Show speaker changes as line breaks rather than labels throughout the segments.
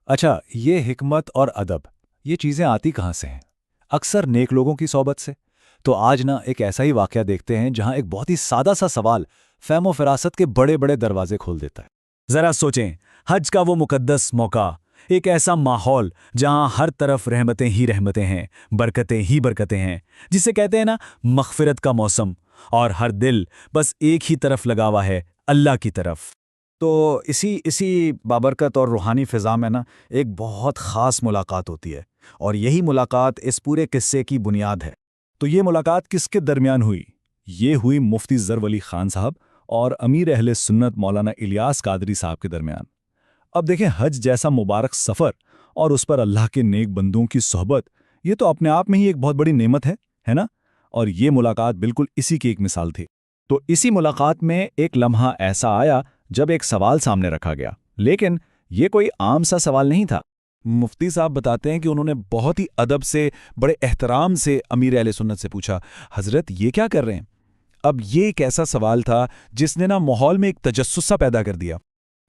अच्छा, ये हिकमत और अदब, ये चीज़ें आती कहाँ से हैं? अक्सर नेक लोगों की सोबत से। तो आज ना एक ऐसा ही वाक़या देखते हैं जहाँ एक बहुत ही सादा सा सवाल फ़हम व फ़िरासत के बड़े-बड़े दरवाजे खोल देता है।
जरा सोचें, हज का वो मुकद्दस मौका, एक ऐसा माहौल जहां हर तरफ रहमतें ही रहमतें हैं, बरकतें ही बरकतें हैं, जिसे कहते हैं ना मग़फ़िरत का मौसम, और हर दिल बस एक ही तरफ लगा हुआ है, अल्लाह की तरफ।
तो इसी इसी बाबरकत और रूहानी फ़िज़ा में ना एक बहुत ख़ास मुलाकात होती है, और यही मुलाकात इस पूरे किस्से की बुनियाद है।
तो ये मुलाकात किसके दरमियान हुई? ये हुई मुफ्ती ज़र वली खान साहब और अमीर अहले सुन्नत मौलाना इलियास कादरी साहब के दरमियान। अब देखें, हज जैसा मुबारक सफ़र और उस पर अल्लाह के नेक बंदों की सोहबत, ये तो अपने आप में ही एक बहुत बड़ी नेमत है ना? और ये मुलाकात बिल्कुल इसी की एक मिसाल थी। तो इसी मुलाकात में एक लम्हा ऐसा आया जब एक सवाल सामने रखा गया, लेकिन ये कोई आम सा सवाल नहीं था। मुफ्ती साहब बताते हैं कि उन्होंने बहुत ही अदब से, बड़े एहतराम से अमीर अहले सुन्नत से पूछा, हज़रत ये क्या कर रहे हैं? अब ये एक ऐसा सवाल था जिसने ना माहौल में एक तजस्सुस सा पैदा कर दिया।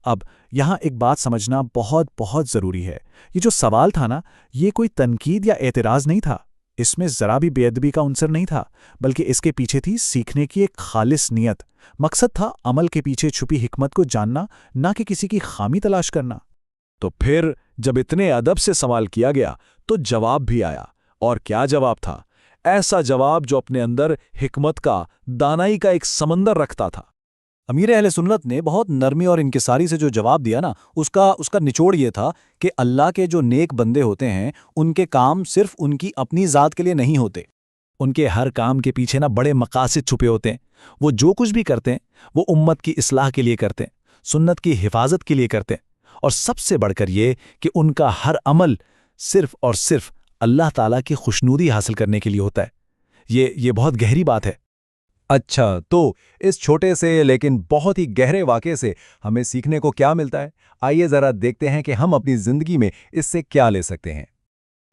अब यहाँ एक बात समझना बहुत बहुत ज़रूरी है। ये जो सवाल था ना, ये कोई तनकीद या एतराज़ नहीं था। इसमें ज़रा भी बेअदबी का उनसर नहीं था, बल्कि इसके पीछे थी सीखने की एक खालिस नियत। मकसद था अमल के पीछे छुपी हिकमत को जानना, ना कि किसी की खामी तलाश करना। तो फिर जब इतने अदब से सवाल किया गया तो जवाब भी आया। और क्या जवाब था? ऐसा जवाब जो अपने अंदर हिकमत का, दानाई का एक समंदर रखता था। अमीर अहले सुन्नत ने बहुत नरमी और इनकिसारी से जो जवाब दिया ना, उसका निचोड़ ये था कि अल्लाह के जो नेक बंदे होते हैं, उनके काम सिर्फ उनकी अपनी ज़ात के लिए नहीं होते। उनके हर काम के पीछे ना बड़े मकासद छुपे होते हैं। वो जो कुछ भी करते हैं, वो उम्मत की इस्लाह के लिए करते हैं, सुन्नत की हिफाजत के लिए करते हैं, और सबसे बढ़कर ये कि उनका हर अमल सिर्फ और सिर्फ अल्लाह ताला की खुशनूदी हासिल करने के लिए होता है। ये बहुत गहरी बात है। अच्छा, तो इस छोटे से लेकिन बहुत ही गहरे वाक़े से हमें सीखने को क्या मिलता है? आइए ज़रा देखते हैं कि हम अपनी ज़िंदगी में इससे क्या ले सकते हैं।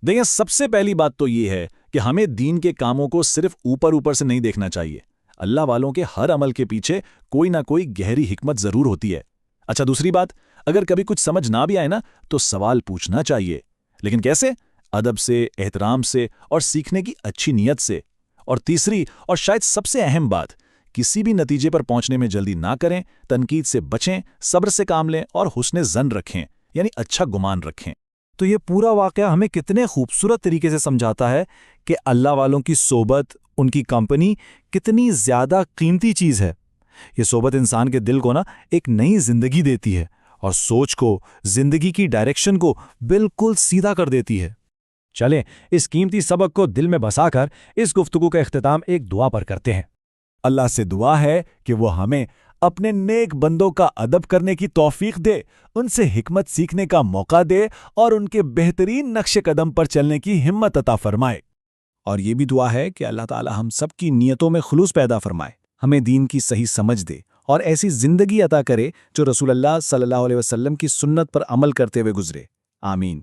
देखिए, सबसे पहली बात तो ये है कि हमें दीन के कामों को सिर्फ ऊपर ऊपर से नहीं देखना चाहिए। अल्लाह वालों के हर अमल के पीछे कोई ना कोई गहरी हिकमत ज़रूर होती है। अच्छा, दूसरी बात, अगर कभी कुछ समझ ना भी आए ना, तो सवाल पूछना चाहिए। लेकिन कैसे? अदब से, एहतराम से और सीखने की अच्छी नीयत से। और तीसरी और शायद सबसे अहम बात, किसी भी नतीजे पर पहुंचने में जल्दी ना करें, तनकीद से बचें, सब्र से काम लें और हुस्ने ज़न रखें, यानी अच्छा गुमान रखें।
तो ये पूरा वाक़या हमें कितने खूबसूरत तरीके से समझाता है कि अल्लाह वालों की सोबत, उनकी कंपनी कितनी ज़्यादा कीमती चीज़ है। ये सोबत इंसान के दिल को ना एक नई ज़िंदगी देती है और सोच को, ज़िंदगी की डायरेक्शन को बिल्कुल सीधा कर देती है। चलें, इस कीमती सबक को दिल में बसाकर इस गुफ्तगू का इख्तिताम एक दुआ पर करते हैं। अल्लाह से दुआ है कि वो हमें अपने नेक बंदों का अदब करने की तौफीक दे, उनसे हिकमत सीखने का मौका दे और उनके बेहतरीन नक्शे कदम पर चलने की हिम्मत अता फरमाए। और ये भी दुआ है कि अल्लाह ताला हम सब की नीयतों में खुलूस पैदा फरमाए, हमें दीन की सही समझ दे और ऐसी ज़िंदगी अता करे जो रसूलुल्लाह सल्लल्लाहु अलैहि वसल्लम की सुन्नत पर अमल करते हुए गुजरे। आमीन।